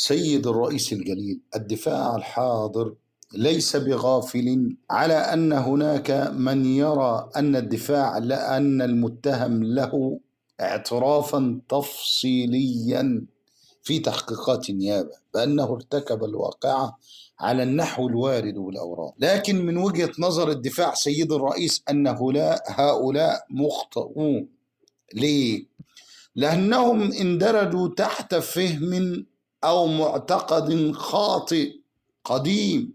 سيد الرئيس الجليل، الدفاع الحاضر ليس بغافل على أن هناك من يرى أن الدفاع لأن المتهم له اعترافا تفصيليا في تحقيقات النيابة بأنه ارتكب الواقعة على النحو الوارد بالأوراق، لكن من وجهة نظر الدفاع سيد الرئيس أن هؤلاء مخطئون. ليه؟ لأنهم اندرجوا تحت فهم أو معتقد خاطئ قديم،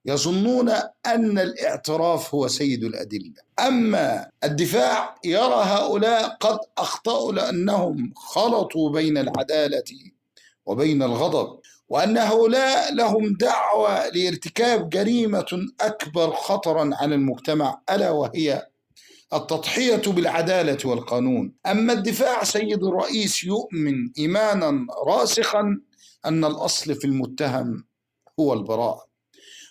يظنون أن الاعتراف هو سيد الأدلة. أما الدفاع يرى هؤلاء قد أخطأوا لأنهم خلطوا بين العدالة وبين الغضب، وأن هؤلاء لهم دعوة لارتكاب جريمة أكبر خطرا على المجتمع، ألا وهي التضحية بالعدالة والقانون. أما الدفاع سيد الرئيس يؤمن إيمانا راسخا أن الأصل في المتهم هو البراءة،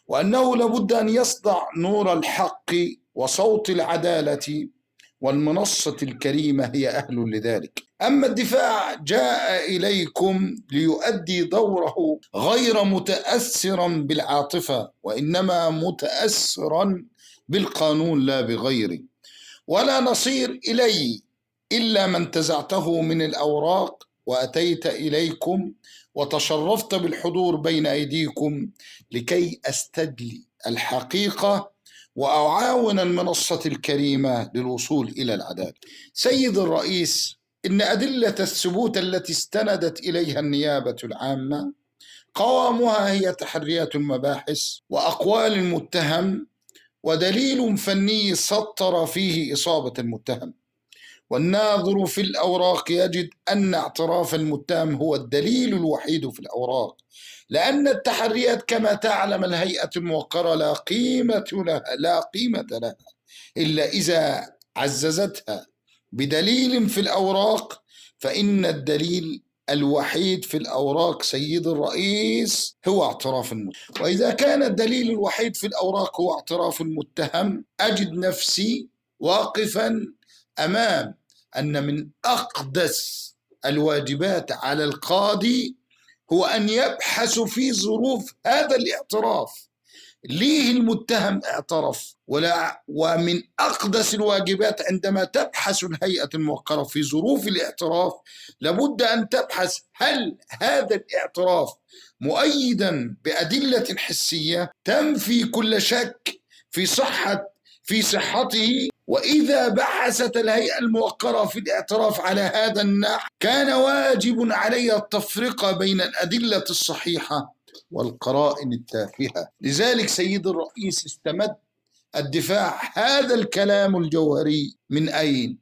وأنه لابد أن يصدع نور الحق وصوت العدالة، والمنصة الكريمة هي أهل لذلك. أما الدفاع جاء إليكم ليؤدي دوره غير متأثرا بالعاطفة، وإنما متأثرا بالقانون لا بغيره. ولا نصير إلي إلا من انتزعته من الأوراق وأتيت إليكم وتشرفت بالحضور بين أيديكم لكي أستدلي الحقيقة وأعاون المنصة الكريمة للوصول إلى العدالة. سيد الرئيس، إن أدلة الثبوت التي استندت إليها النيابة العامة قوامها هي تحريات المباحث وأقوال المتهم ودليل فني سطر فيه إصابة المتهم، والناظر في الأوراق يجد أن اعتراف المتهم هو الدليل الوحيد في الأوراق، لأن التحريات كما تعلم الهيئة الموقرة لا قيمة لها إلا إذا عززتها بدليل في الأوراق، فإن الدليل الوحيد في الأوراق سيد الرئيس هو اعتراف المتهم. وإذا كان الدليل الوحيد في الأوراق هو اعتراف المتهم، أجد نفسي واقفا أمام أن من أقدس الواجبات على القاضي هو أن يبحث في ظروف هذا الاعتراف، ليه المتهم اعترف. ومن أقدس الواجبات عندما تبحث الهيئة الموقرة في ظروف الاعتراف لابد أن تبحث هل هذا الاعتراف مؤيدا بأدلة حسية تنفي كل شك في صحته. وإذا بحثت الهيئة الموقرة في الاعتراف على هذا النحو كان واجب عليها التفرقة بين الأدلة الصحيحة والقرائن التافهة. لذلك سيد الرئيس استمد الدفاع هذا الكلام الجوهري من أين؟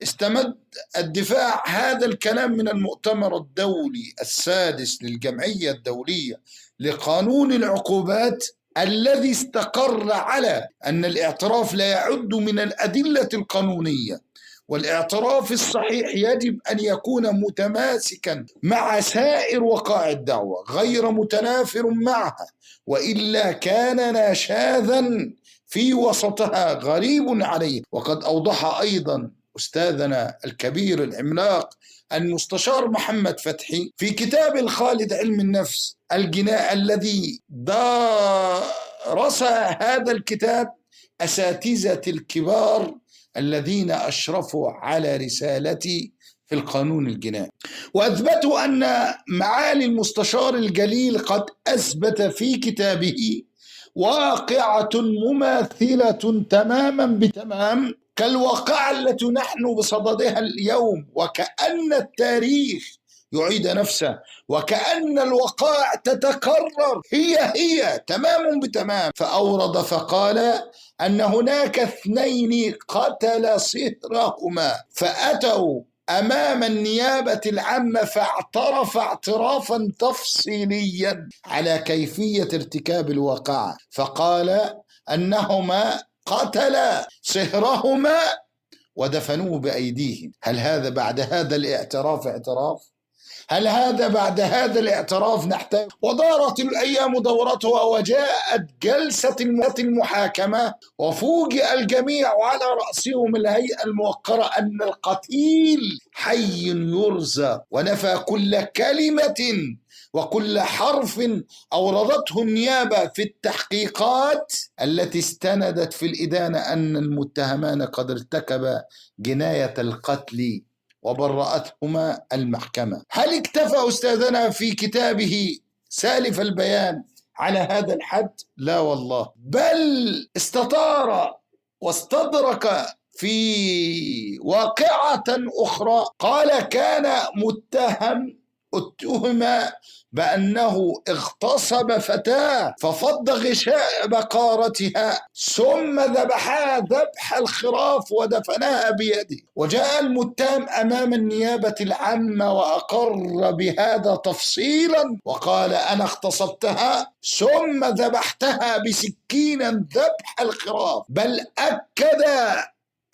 استمد الدفاع هذا الكلام من المؤتمر الدولي السادس للجمعية الدولية لقانون العقوبات، الذي استقر على أن الاعتراف لا يعد من الأدلة القانونية، والاعتراف الصحيح يجب أن يكون متماسكا مع سائر وقائع الدعوة غير متنافر معها، وإلا كان ناشاذا في وسطها غريب عليه. وقد أوضح أيضا أستاذنا الكبير العملاق المستشار محمد فتحي في كتاب الخالد علم النفس الجناء الذي درس هذا الكتاب أساتذة الكبار الذين أشرفوا على رسالتي في القانون الجنائي، وأثبتوا أن معالي المستشار الجليل قد أثبت في كتابه واقعة مماثلة تماما بتمام كالواقعة التي نحن بصددها اليوم، وكأن التاريخ يعيد نفسه، وكأن الوقائع تتكرر هي تمام بتمام. فأورد فقال أن هناك 2 قتل صهرهما فأتوا أمام النيابة العامة فاعترف اعترافا تفصيليا على كيفية ارتكاب الواقعة، فقال أنهما قتلا صهرهما ودفنوه بأيديهم. هل هذا بعد هذا الاعتراف اعتراف؟ هل هذا بعد هذا الاعتراف نحتاج؟ ودارت الأيام دورتها، وجاءت جلسة المحاكمة، وفوجئ الجميع وعلى رأسهم الهيئة الموقرة أن القتيل حي يرزق، ونفى كل كلمة وكل حرف أوردته النيابة في التحقيقات التي استندت في الإدانة أن المتهمان قد ارتكبا جناية القتل، وبرأتهما المحكمة. هل اكتفى أستاذنا في كتابه سالف البيان على هذا الحد؟ لا والله، بل استطار واستدرك في واقعة أخرى. قال كان اتهم بأنه اغتصب فتاة ففض غشاء بقارتها ثم ذبحها ذبح الخراف ودفنها بيده، وجاء المتهم أمام النيابة العامة وأقر بهذا تفصيلا وقال أنا اغتصبتها ثم ذبحتها بسكين ذبح الخراف، بل أكد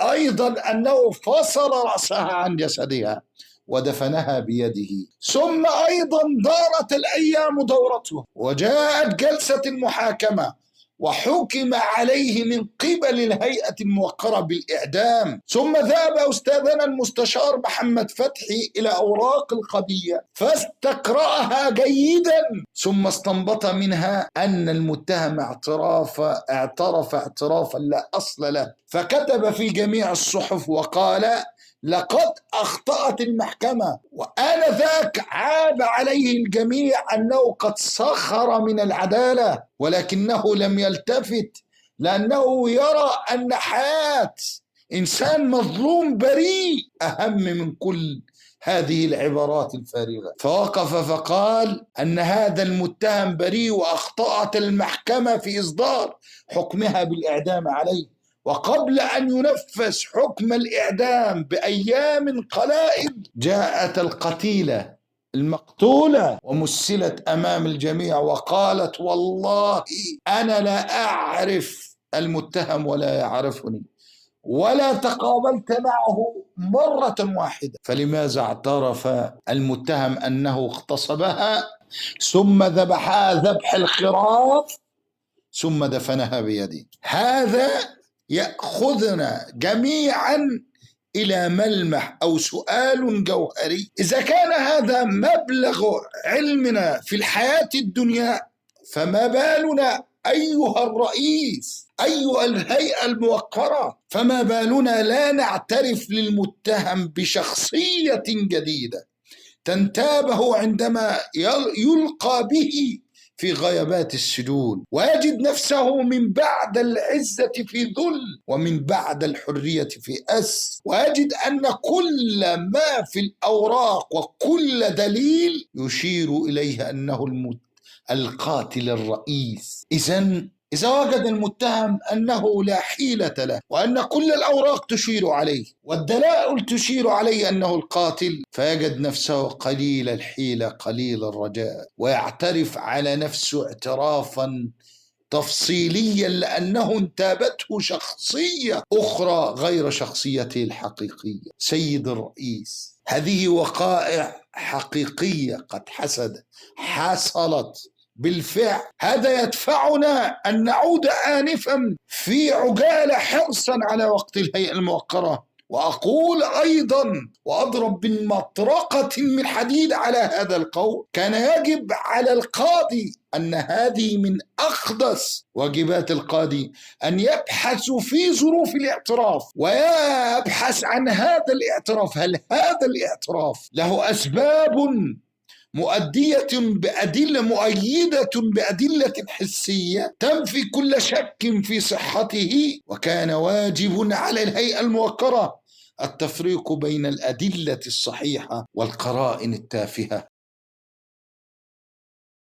أيضا أنه فصل رأسها عن جسدها ودفنها بيده. ثم أيضا دارت الأيام دورته، وجاءت جلسة المحاكمة وحكم عليه من قبل الهيئة الموقرة بالإعدام. ثم ذهب أستاذنا المستشار محمد فتحي إلى أوراق القضية فاستقرأها جيدا، ثم استنبط منها أن المتهم اعترف اعترافا لا أصل له، فكتب في جميع الصحف وقال لقد أخطأت المحكمة. وآنذاك عاب عليه الجميع أنه قد سخر من العدالة، ولكنه لم يلتفت لأنه يرى أن حياة إنسان مظلوم بريء أهم من كل هذه العبارات الفارغة. فوقف فقال أن هذا المتهم بريء، وأخطأت المحكمة في إصدار حكمها بالإعدام عليه. وقبل أن ينفذ حكم الإعدام بأيام قلائل جاءت القتيلة المقتولة ومثلت أمام الجميع وقالت والله أنا لا أعرف المتهم ولا يعرفني ولا تقابلت معه مرة واحدة، فلماذا اعترف المتهم أنه اغتصبها ثم ذبحها ذبح الخراف ثم دفنها بيده؟ هذا يأخذنا جميعا إلى ملمح أو سؤال جوهري: إذا كان هذا مبلغ علمنا في الحياة الدنيا، فما بالنا أيها الرئيس، أيها الهيئة الموقرة، فما بالنا لا نعترف للمتهم بشخصية جديدة تنتابه عندما يلقى به في غيابات السجون، ويجد نفسه من بعد العزة في ذل ومن بعد الحرية في أس، ويجد أن كل ما في الأوراق وكل دليل يشير إليه أنه القاتل الرئيس. إذا وجد المتهم أنه لا حيلة له وأن كل الأوراق تشير عليه والدلائل تشير عليه أنه القاتل، فيجد نفسه قليل الحيلة قليل الرجاء، ويعترف على نفسه اعترافا تفصيليا لأنه انتابته شخصية أخرى غير شخصيته الحقيقية. سيد الرئيس، هذه وقائع حقيقية قد حصلت بالفعل. هذا يدفعنا أن نعود آنفا في عجالة حرصا على وقت الهيئة الموقرة، وأقول أيضا وأضرب بالمطرقة من حديد على هذا القول: كان يجب على القاضي أن هذه من أقدس واجبات القاضي أن يبحث في ظروف الاعتراف ويبحث عن هذا الاعتراف، هل هذا الاعتراف له أسباب مؤدية بأدلة مؤيدة بأدلة حسية تنفي كل شك في صحته. وكان واجب على الهيئة الموقرة التفريق بين الأدلة الصحيحة والقرائن التافهة.